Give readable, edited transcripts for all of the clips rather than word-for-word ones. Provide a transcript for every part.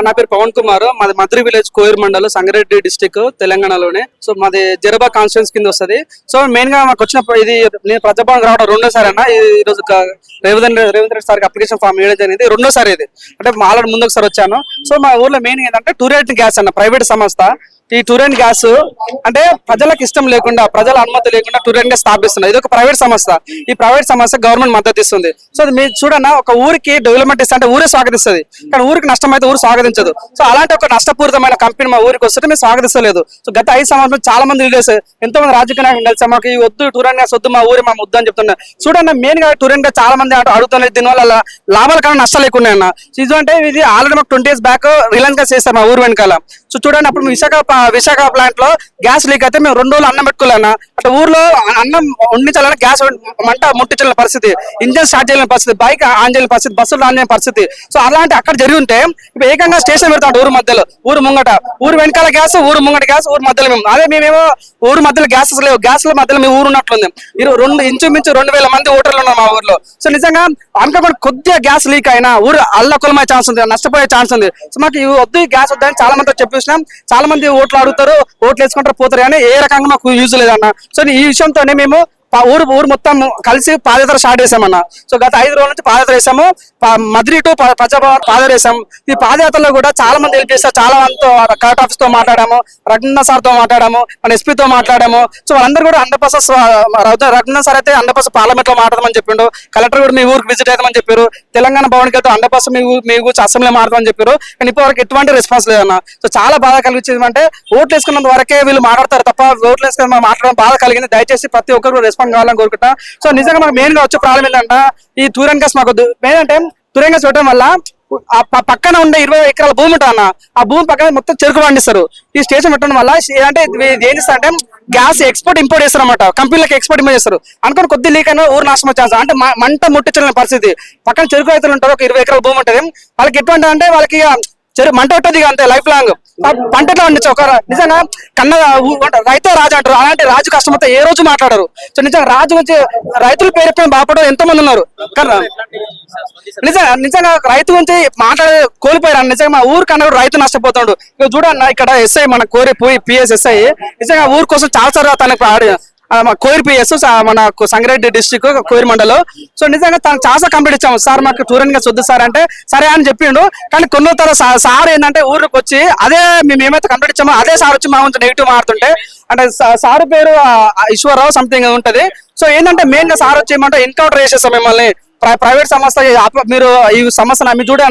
నా పేరు పవన్ కుమార్. మాది మద్రి విలేజ్ కోయిర్ మండల్, సంగారెడ్డి డిస్టిక్, తెలంగాణలోనే. సో మాది జరబా కాన్స్టిట్యూన్స్ కింద వస్తుంది. సో మెయిన్ గా మాకు వచ్చిన ఇది నేను ప్రజాభవన్ రావడం రెండోసారి అన్న. ఈ రోజు రేవంత్ రెడ్డి సార్కి అప్లికేషన్ ఫామ్ వేయడం జరిగింది. రెండోసారి ఇది అంటే ఆల్రెడీ ముందు ఒకసారి వచ్చాను. సో మా ఊర్లో మెయిన్ ఏంటంటే టూరెంట్ గ్యాస్ అన్న ప్రైవేట్ సంస్థ. ఈ టూరెంట్ గ్యాస్ అంటే ప్రజలకు ఇష్టం లేకుండా, ప్రజల అనుమతి లేకుండా టూరెంట్ గ్యాస్ స్థాపిస్తున్నారు. ఇది ఒక ప్రైవేట్ సంస్థ. ఈ ప్రైవేట్ సంస్థ గవర్నమెంట్ మద్దతు ఇస్తుంది. సో మీరు చూడన్న, ఒక ఊరికి డెవలప్మెంట్ ఇస్తే అంటే ఊరే స్వాగతిస్తుంది, కానీ ఊరికి నష్టం అయితే ఊరు స్వాగతించదు. సో అలాంటి ఒక నష్టపూరితమైన కంపెనీ మా ఊరికి వస్తుంటే మేము స్వాగతిస్తలేదు. సో గత 5 సంవత్సరాలు చాలా మంది లీడర్స్, ఎంతో మంది రాజకీయ నాయకులు కలిసి మాకు ఈ వద్దు టూరెంట్ గ్యాస్ వద్దు, మా ఊరి మా ముద్దు అని చెప్తున్నారు. చూడండి మెయిన్ గా టూరెంట్ గ్యాస్ చాలా మంది అడుగుతున్నారు. దీనివల్ల లాభాల కన్నా నష్టాలు ఎక్కువ ఉన్నాయన్న. ఇది అంటే ఇది ఆల్రెడీ మాకు 20 years బ్యాక్ రిలయన్స్ గ్యాస్ చేస్తారు మా ఊరు వెనకాల. సో చూడండి అప్పుడు విశాఖ ప్లాంట్ లో గ్యాస్ లీక్ అయితే మేము 2 రోజులు అన్నం పెట్టుకోలేనా. అట్లా ఊర్లో అన్నం వండించాలన్నా గ్యాస్ మంట ముట్టించలేని పరిస్థితి, ఇంజన్ స్టార్ట్ చేయలేని పరిస్థితి, బైక్ ఆన్ చేయలేని పరిస్థితి, బస్సులు ఆన్ చేయని పరిస్థితి. సో అలాంటి అక్కడ జరిగి ఉంటే ఇప్పుడు ఏకంగా స్టేషన్ పెడతాడు ఊరు మధ్యలో, ఊరు ముంగట, ఊరు వెనకాల గ్యాస్, ఊరు ముంగట గ్యాస్, ఊరు మధ్యలో మేము. అదే మేమేమో ఊరు మధ్యలో గ్యాసెస్ లేవు, గ్యాస్ల మధ్యలో మీ ఊరు ఉన్నట్లుంది. ఇంచుమించు 2000 మంది ఓటర్లు ఉన్నారు మా ఊర్లో. సో నిజంగా అనుకోకుండా కొద్దిగా గ్యాస్ లీక్ అయినా ఊరు అల్లకొలమయ్యే ఛాన్స్ ఉంది, నష్టపోయే ఛాన్స్ ఉంది. సో మాకు వద్దు గ్యాస్ వద్దని చాలా మంది చెప్పేసినాం. చాలా మంది ఓట్లు అడుగుతారు, ఓట్లు వేసుకుంటారు, పోతారు, కానీ ఏ రకంగా మాకు యూజ్ లేదన్న. సో ఈ విషయంతోనే మేము ఊరు మొత్తం కలిసి పాదయాత్ర స్టార్ట్ చేసామన్న. సో గత 5 రోజుల నుంచి పాదయాత్ర వేసాము. మద్రి టు ప్రజాభవన్ పాదయాత్ర వేసాము. ఈ పాదయాత్రలో కూడా చాలా మంది హెల్ప్ చేస్తారు. చాలా మందితో కలెక్టర్ ఆఫీస్ తో మాట్లాడాము, రఘునందన్ సార్ తో మాట్లాడాము, మన ఎస్పీతో మాట్లాడాము. సో వాళ్ళందరూ కూడా 100% రఘునందన్ సార్ అయితే 100% పార్లమెంట్ లో మాట్లాడమని చెప్పిండు. కలెక్టర్ కూడా మీ ఊరికి విజిట్ అవుతామని చెప్పారు. తెలంగాణ భవన్కి వెళ్తే 100% మీ ఊరికి అసెంబ్లీ మాట్లాడమని చెప్పారు. కానీ ఇప్పటివరకు ఎటువంటి రెస్పాన్స్ లేదన్న. సో చాలా బాధ కలిగించింది. అంటే ఓట్లు వేసుకున్నంత వరకే వీళ్ళు మాట్లాడతారు తప్ప ఓట్లు వేసుకుని మాట్లాడడం బాధ కలిగింది. దయచేసి ప్రతి ఒక్కరు రెస్పాన్స్ కావాలని కోరుకుంటా. సో నిజంగా మాకు మెయిన్ గా వచ్చే ప్రాబ్లం ఏంటంటే ఈ టూరెంట్ గ్యాస్ మాకు మెయిన్ అంటే టూరెంట్ గ్యాస్ పెట్టడం వల్ల పక్కన ఉండే 20 ఎకరాల భూమి ఉంటా, ఆ భూమి పక్కన మొత్తం చెరుకు పండిస్తారు. ఈ స్టేషన్ పెట్టడం వల్ల అంటే ఏం చేస్తారు అంటే గ్యాస్ ఇంపోర్ట్ చేస్తారు అనమాట. కంపెనీలకు ఎక్స్పోర్ట్ చేస్తారు. అనుకుని కొద్ది లీక్ అయినా ఊరు నాశనం ఛాన్స్, అంటే మంట ముట్టించలేని పరిస్థితి. పక్కన చెరుకు రైతులు ఉంటారు, ఒక 20 ఎకరాల భూమి ఉంటుంది. వాళ్ళకి ఎటువంటి అంటే వాళ్ళకి మంట ఉంటుంది అంతే లైఫ్ లాంగ్. పంటలో పండించు ఒక నిజంగా కన్న రైతే రాజు అంటారు. అలాంటి రాజు కష్టమైతే ఏ రోజు మాట్లాడరు. సో నిజంగా రాజు గురించి రైతుల పేరు బాపడం ఎంతో మంది ఉన్నారు. నిజంగా రైతు గురించి మాట్లాడే కోల్పోయారు. నిజంగా మా ఊరు కన్నా రైతు నష్టపోతాడు. చూడన్న ఇక్కడ ఎస్ఐ మన కోరి పిఎస్ ఎస్ఐ నిజంగా ఊరు కోసం చాలా సార్లు తనకు కోయిర్ పిఎస్ మన సంగారెడ్డి డిస్టిక్ కోయిర్ మండలం. సో నిజంగా తనకు చాలా కంప్లీట్ ఇచ్చాము. సార్ మాకు టూరెంట్ గ్యాస్ వద్దు సార్ అంటే సరే అని చెప్పిండు. కానీ కొన్ని సార్ ఏంటంటే ఊరికి వచ్చి అదే మేము ఏమైతే కంప్లీట్ ఇచ్చామో అదే సార్ వచ్చి మా గురించి నెగిటివ్ మారుతుంటే, అంటే సార్ పేరు ఈశ్వరరావు సంథింగ్ ఉంటది. సో ఏంటంటే మెయిన్ గా సార్ వచ్చి ఏమంటే ఎన్కౌంటర్ చేసేస్తాం మిమ్మల్ని, ప్రైవేట్ సంస్థ మీరు ఈ సమస్య మీరు చూడ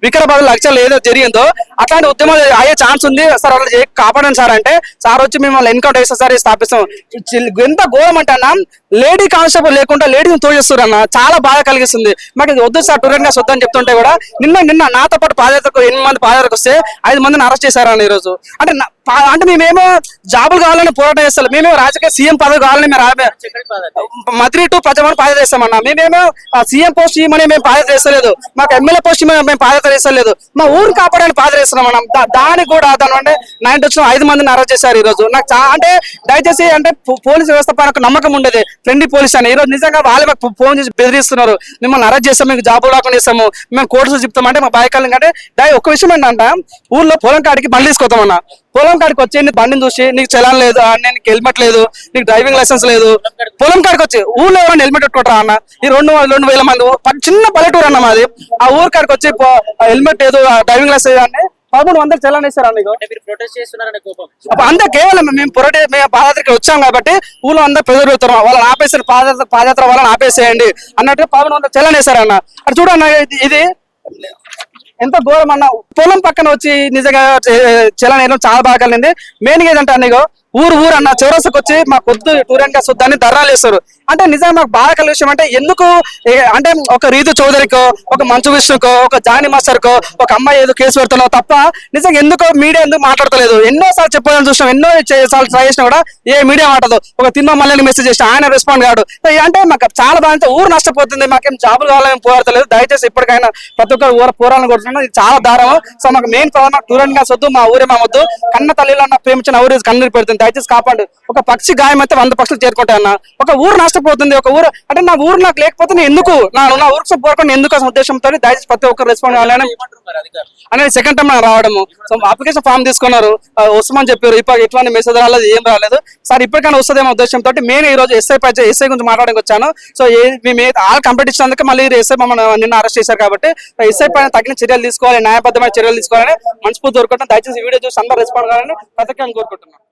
వికారాబాద్ లక్ష్యాలు ఏదో జరిగిందో అట్లాంటి ఉద్యమాలు అయ్యే ఛాన్స్ ఉంది సార్, వాళ్ళు కాపాడండి సార్ అంటే సార్ వచ్చి మిమ్మల్ని ఎన్కౌంటర్ చేస్తే సార్ స్థాపిస్తాం. ఎంత ఘోరం అంటే అన్న, లేడీ కానిస్టేబుల్ లేకుండా లేడీని తోచేస్తారు అన్న. చాలా బాధ కలిగిస్తుంది మాకు. ఇది వద్దు సార్ టూరెంట్ గ్యాస్ వద్దని చెప్తుంటే కూడా నిన్న నాతో పాటు పాదయాత్రకు 8 మంది పాదయాత్రకు వస్తే 5 మందిని అరెస్ట్ చేశారన్న ఈ రోజు. అంటే మేమేమో జాబులు కావాలని పోరాటం చేస్తాం, మేమేమో రాజకీయ సీఎం పదవి కావాలని మేము మద్రి టు ప్రజాభవన్ పాదయాత్ర చేస్తామన్నా. మేమేమో సీఎం పోస్ట్ ఇవ్వమని మేము పాదయాత్ర చేస్తలేదు, మాకు ఎమ్మెల్యే పోస్ట్ మేము పాదయాత్ర చేస్తలేదు, మా ఊరు కాపాడని పాదయాత్ర చేస్తున్నాం మనం. దానికి కూడా దాని అంటే 5 మందిని అరెస్ట్ చేశారు ఈ రోజు. నాకు అంటే దయచేసి అంటే పోలీసు వ్యవస్థ పైన నమ్మకం ఉండేది, ఫ్రెండ్లీ పోలీస్ అని. ఈ రోజు నిజంగా వాళ్ళు మాకు ఫోన్ చేసి బెదిరిస్తున్నారు, మిమ్మల్ని అరెస్ట్ చేస్తాం, మీకు జాబులు రాకుండా ఇస్తాము, మేము కోర్టు చెప్తామంటే మా బాయకాలం. అంటే ఒక్క విషయం ఏంటంటే ఊర్లో పొలం కాడికి బండి తీసుకొస్తామన్నా. పొలం కాడికి వచ్చి నీ బండిని చూసి నీకు చలాన్ లేదు, నీకు హెల్మెట్ లేదు, నీకు డ్రైవింగ్ లైసెన్స్ లేదు, పొలం కాడికి వచ్చి ఊళ్ళో ఎవరైనా హెల్మెట్ పెట్టుకుంటారా అన్న? ఈ 2,000 మంది చిన్న పల్లెటూరు అన్న మాది. ఆ ఊరు కాడికి వచ్చి హెల్మెట్ లేదు, డ్రైవింగ్ లైసెన్స్ అని 1100 చలాన్ ఇస్తారు అన్న. అంతే కేవలం మేము పాదయాత్రకి వచ్చాం కాబట్టి ఊళ్ళో అందరూ ప్రెజర్ పెడతారు, వాళ్ళని ఆపేసారు, పాదయాత్ర వాళ్ళని ఆపేసేయండి అన్నట్టు 1100 చలాన్ వేశారన్న. అక్కడ చూడన్న, ఇది ఎంత ఘోరం అన్న. పొలం పక్కన వచ్చి నిజంగా చలాన్ వేయడం చాలా బాగా కలిగింది. మెయిన్ గా ఏదంటే అన్నగో ఊరు అన్న చివరసకు వచ్చి మాకు వద్దు టూరెంట్ గ్యాస్ వద్దని ధర్నాలు వేస్తారు. అంటే నిజంగా మాకు బాగా కలిగే విషయం అంటే ఎందుకు అంటే ఒక రీతు చౌదరికో, ఒక మంచు విష్ణుకో, ఒక జానీ మాస్టర్కో, ఒక అమ్మాయి ఏదో కేసు పెడుతున్నావు తప్ప నిజంగా ఎందుకో మీడియా ఎందుకు మాట్లాడతలేదు? ఎన్నోసార్లు చెప్పాలని చూసినాం, ఎన్నో సార్లు ట్రై చేసినా కూడా ఏ మీడియా మాట్లాడదు. ఒక తిన్న మళ్ళీ మెసేజ్ చేసి ఆయన రెస్పాండ్ కాడు. అంటే మాకు చాలా బాగా ఊరు నష్టపోతుంది, మాకేం జాబులు కావాలని పోరాడతలేదు. దయచేసి ఇప్పటికైనా ప్రతి ఒక్కరు పోరాలని కొడుతున్నాం, ఇది చాలా దారుణం. సో మాకు మెయిన్ ప్రాబ్లం టూరెంట్ గ్యాస్ వద్దు, మా ఊరే మా వద్దు. కన్న తల్లిలో ప్రేమించిన ఊరు కన్నీరు పెడుతుంది. దయచేసి కాపాడు. ఒక పక్షి గాయం అయితే 100 పక్షులు చేరుకుంటాయి అన్న. ఒక ఊరు నష్టపోతుంది. ఒక ఊరు అంటే నా ఊరు నాకు లేకపోతే నేను ఎందుకు నా ఊరికి పోకుండా ఎందుకు అనే ఉద్దేశంతో దయచేసి ప్రతి ఒక్కరు రెస్పాండ్ అవ్వాలని అనేది సెకండ్ టైం నాకు రావడము. సో అప్లికేషన్ ఫామ్ తీసుకున్నారు, వస్తామని చెప్పారు. ఇప్పుడు ఎటువంటి మెసేజ్ రాలేదు, ఏం రాలేదు సార్. ఇప్పటికైనా వస్తుందేమో ఉద్దేశంతో నేను ఈ రోజు ఎస్ఐ గురించి మాట్లాడడానికి వచ్చాను. సో మేము ఆల్ కంప్లీట్ ఇచ్చినందుకు మళ్ళీ ఎస్ఐ మమ్మల్ని నిన్న అరెస్ట్ చేశారు కాబట్టి ఎస్ఐ పైన తగిన చర్యలు తీసుకోవాలి, న్యాయబద్ధమైన చర్యలు తీసుకోవాలని మనస్ఫూర్తి కోరుకుంటున్నాను. దయచేసి ఈ వీడియో చూసి అందరూ రెస్పాండ్ కావాలని ప్రతి ఒక్కరిని కోరుకుంటున్నాను.